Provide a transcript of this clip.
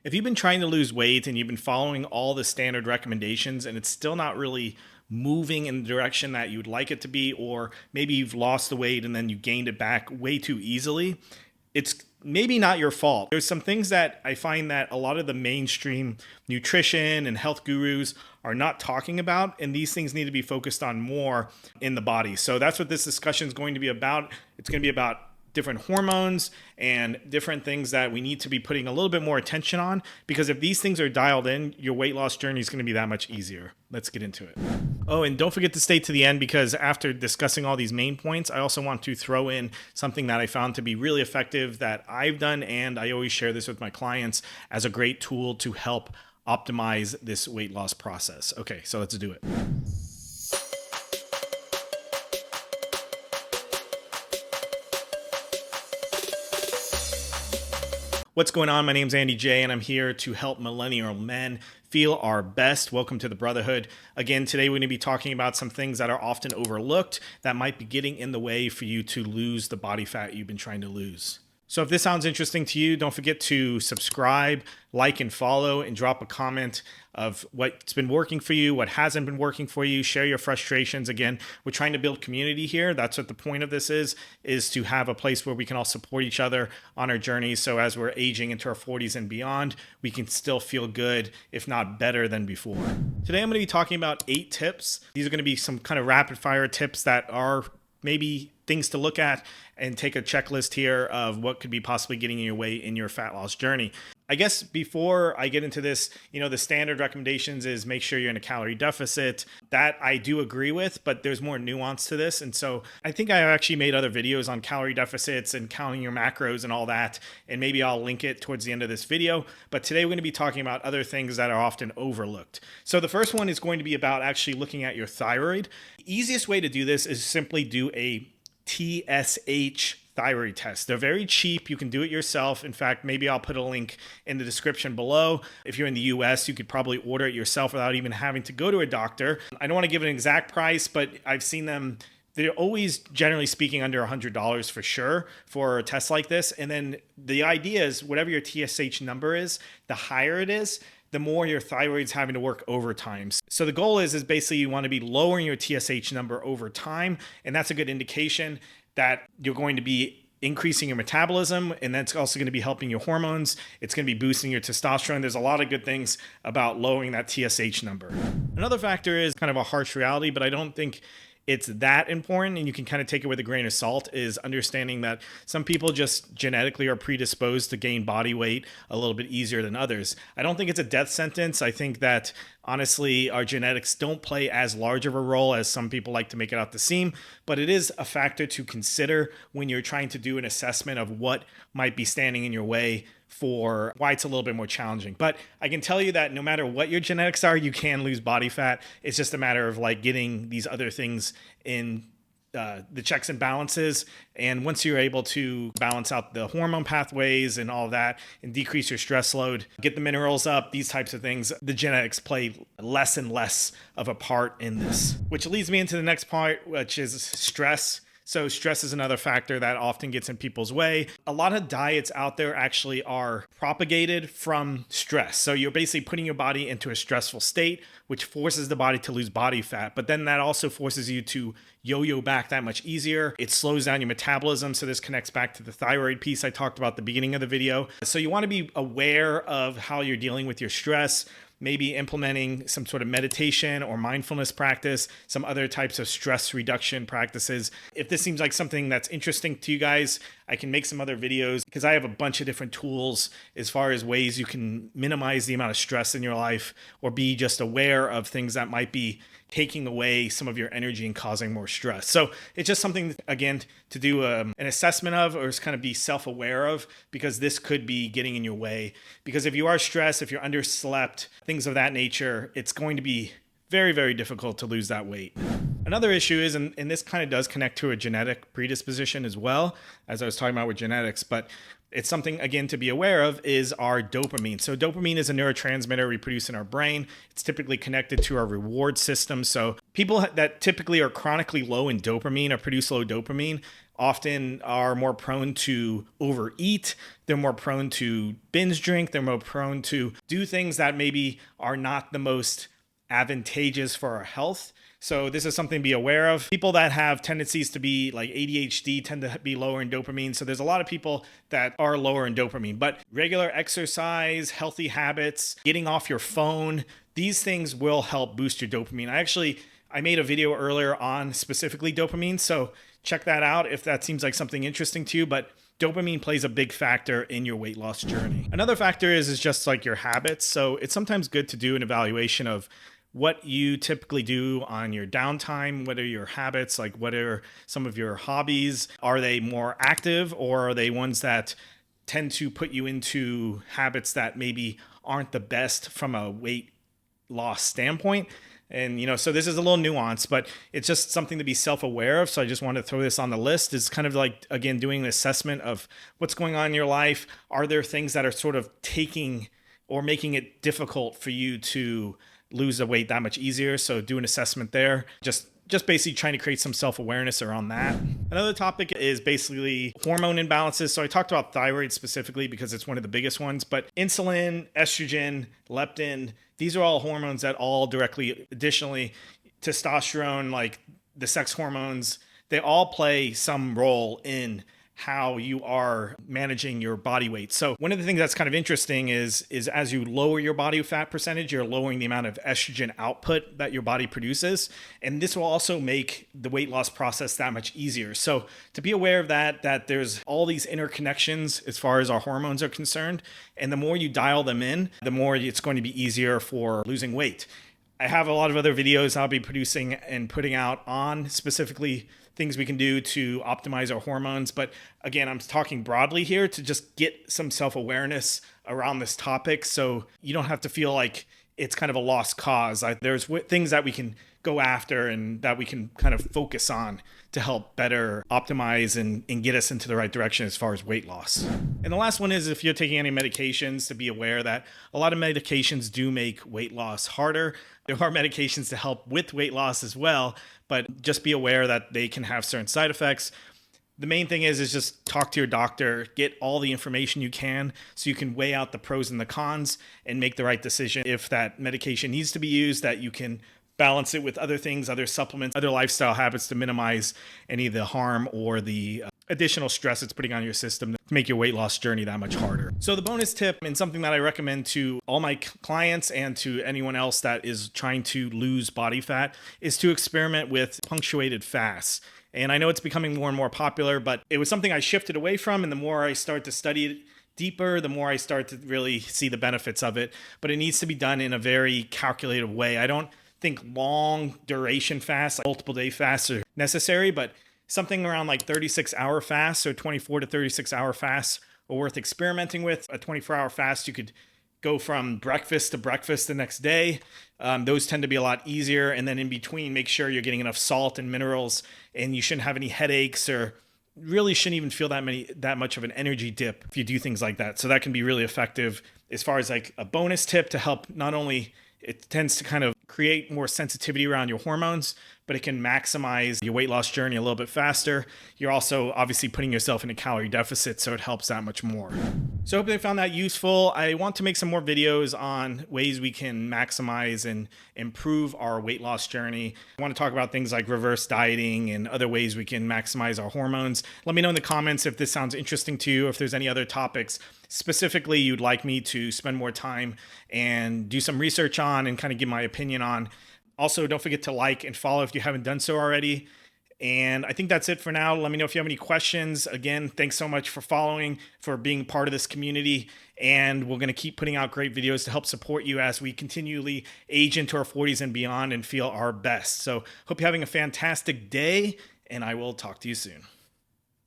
If you've been trying to lose weight and you've been following all the standard recommendations and it's still not really moving in the direction that you'd like it to be, or maybe you've lost the weight and then you gained it back way too easily, it's maybe not your fault. There's some things that I find that a lot of the mainstream nutrition and health gurus are not talking about, and these things need to be focused on more in the body. So that's what this discussion is going to be about. It's going to be about different hormones and different things that we need to be putting a little bit more attention on, because if these things are dialed in, your weight loss journey is going to be that much easier. Let's get into it. Oh, and don't forget to stay to the end, because after discussing all these main points, I also want to throw in something that I found to be really effective that I've done, and I always share this with my clients as a great tool to help optimize this weight loss process. Okay, so let's do it. What's going on? My name's Andy J, and I'm here to help millennial men feel our best. Welcome to the Brotherhood. Again, today we're going to be talking about some things that are often overlooked that might be getting in the way for you to lose the body fat you've been trying to lose. So if this sounds interesting to you, don't forget to subscribe, like, and follow, and drop a comment of what's been working for you, what hasn't been working for you. Share your frustrations. Again, we're trying to build community here. That's what the point of this is to have a place where we can all support each other on our journey. So as we're aging into our 40s and beyond, we can still feel good, if not better than before. Today, I'm going to be talking about 8 tips. These are going to be some kind of rapid fire tips that are maybe things to look at and take a checklist here of what could be possibly getting in your way in your fat loss journey. I guess before I get into this, the standard recommendations is make sure you're in a calorie deficit. That I do agree with, but there's more nuance to this. And so I think I actually made other videos on calorie deficits and counting your macros and all that. And maybe I'll link it towards the end of this video. But today we're going to be talking about other things that are often overlooked. So the first one is going to be about actually looking at your thyroid. The easiest way to do this is simply do a TSH thyroid test. They're very cheap. You can do it yourself. In fact, maybe I'll put a link in the description below. If you're in the US, you could probably order it yourself without even having to go to a doctor. I don't want to give an exact price, but I've seen them. They're always, generally speaking, under $100 for sure for a test like this. And then the idea is whatever your TSH number is, the higher it is, the more your thyroid's having to work overtime. So the goal is basically you want to be lowering your TSH number over time. And that's a good indication that you're going to be increasing your metabolism, and that's also going to be helping your hormones. It's going to be boosting your testosterone. There's a lot of good things about lowering that TSH number. Another factor is kind of a harsh reality, but I don't think it's that important, and you can kind of take it with a grain of salt, is understanding that some people just genetically are predisposed to gain body weight a little bit easier than others. I don't think it's a death sentence. I think that honestly, our genetics don't play as large of a role as some people like to make it out to seem, but it is a factor to consider when you're trying to do an assessment of what might be standing in your way for why it's a little bit more challenging. But I can tell you that no matter what your genetics are, you can lose body fat. It's just a matter of getting these other things in the checks and balances. And once you're able to balance out the hormone pathways and all of that and decrease your stress load, get the minerals up, these types of things, the genetics play less and less of a part in this. Which leads me into the next part, which is stress. So stress is another factor that often gets in people's way. A lot of diets out there actually are propagated from stress. So you're basically putting your body into a stressful state, which forces the body to lose body fat. But then that also forces you to yo-yo back that much easier. It slows down your metabolism. So this connects back to the thyroid piece I talked about at the beginning of the video. So you want to be aware of how you're dealing with your stress, maybe implementing some sort of meditation or mindfulness practice, some other types of stress reduction practices. If this seems like something that's interesting to you guys, I can make some other videos because I have a bunch of different tools as far as ways you can minimize the amount of stress in your life or be just aware of things that might be taking away some of your energy and causing more stress. So it's just something, again, to do an assessment of, or just kind of be self-aware of, because this could be getting in your way. Because if you are stressed, if you're underslept, things of that nature, it's going to be very, very difficult to lose that weight. Another issue is, and this kind of does connect to a genetic predisposition as well, as I was talking about with genetics, but it's something, again, to be aware of, is our dopamine. So dopamine is a neurotransmitter we produce in our brain. It's typically connected to our reward system. So people that typically are chronically low in dopamine or produce low dopamine often are more prone to overeat. They're more prone to binge drink. They're more prone to do things that maybe are not the most advantageous for our health. So this is something to be aware of. People that have tendencies to be like ADHD tend to be lower in dopamine. So there's a lot of people that are lower in dopamine, but regular exercise, healthy habits, getting off your phone, these things will help boost your dopamine. I made a video earlier on specifically dopamine. So check that out if that seems like something interesting to you. But dopamine plays a big factor in your weight loss journey. Another factor is just like your habits. So it's sometimes good to do an evaluation of what you typically do on your downtime. What are your habits? Like, what are some of your hobbies? Are they more active, or are they ones that tend to put you into habits that maybe aren't the best from a weight loss standpoint? And, so this is a little nuanced, but it's just something to be self-aware of. So I just want to throw this on the list. It's kind of like, again, doing an assessment of what's going on in your life. Are there things that are sort of taking or making it difficult for you to lose the weight that much easier? So do an assessment there. Just basically trying to create some self-awareness around that. Another topic is basically hormone imbalances. So I talked about thyroid specifically because it's one of the biggest ones, but insulin, estrogen, leptin, these are all hormones that all directly, additionally, testosterone, like the sex hormones, they all play some role in how you are managing your body weight. So one of the things that's kind of interesting is as you lower your body fat percentage, you're lowering the amount of estrogen output that your body produces. And this will also make the weight loss process that much easier. So to be aware of that there's all these interconnections as far as our hormones are concerned. And the more you dial them in, the more it's going to be easier for losing weight. I have a lot of other videos I'll be producing and putting out on specifically things we can do to optimize our hormones. But again, I'm talking broadly here to just get some self-awareness around this topic so you don't have to feel like it's kind of a lost cause. There's things that we can go after and that we can kind of focus on to help better optimize and get us into the right direction as far as weight loss. And the last one is if you're taking any medications, to be aware that a lot of medications do make weight loss harder. There are medications to help with weight loss as well, but just be aware that they can have certain side effects. The main thing is just talk to your doctor, get all the information you can so you can weigh out the pros and the cons and make the right decision. If that medication needs to be used, that you can balance it with other things, other supplements, other lifestyle habits to minimize any of the harm or the additional stress it's putting on your system to make your weight loss journey that much harder. So the bonus tip, and something that I recommend to all my clients and to anyone else that is trying to lose body fat, is to experiment with punctuated fasts. And I know it's becoming more and more popular, but it was something I shifted away from. And the more I start to study it deeper, the more I start to really see the benefits of it. But it needs to be done in a very calculated way. I don't think long duration fasts, like multiple day fasts, are necessary, but something around like 36-hour fasts or 24 to 36-hour fasts are worth experimenting with. A 24-hour fast, you could go from breakfast to breakfast the next day. Those tend to be a lot easier. And then in between, make sure you're getting enough salt and minerals, and you shouldn't have any headaches, or really shouldn't even feel that much of an energy dip if you do things like that. So that can be really effective. As far as like a bonus tip to help, not only it tends to kind of create more sensitivity around your hormones, but it can maximize your weight loss journey a little bit faster. You're also obviously putting yourself in a calorie deficit, so it helps that much more. So I hope they found that useful. I want to make some more videos on ways we can maximize and improve our weight loss journey. I want to talk about things like reverse dieting and other ways we can maximize our hormones. Let me know in the comments if this sounds interesting to you, if there's any other topics specifically you'd like me to spend more time and do some research on and kind of give my opinion on. Also, don't forget to like and follow if you haven't done so already. And I think that's it for now. Let me know if you have any questions. Again, thanks so much for following, for being part of this community. And we're going to keep putting out great videos to help support you as we continually age into our 40s and beyond and feel our best. So hope you're having a fantastic day, and I will talk to you soon.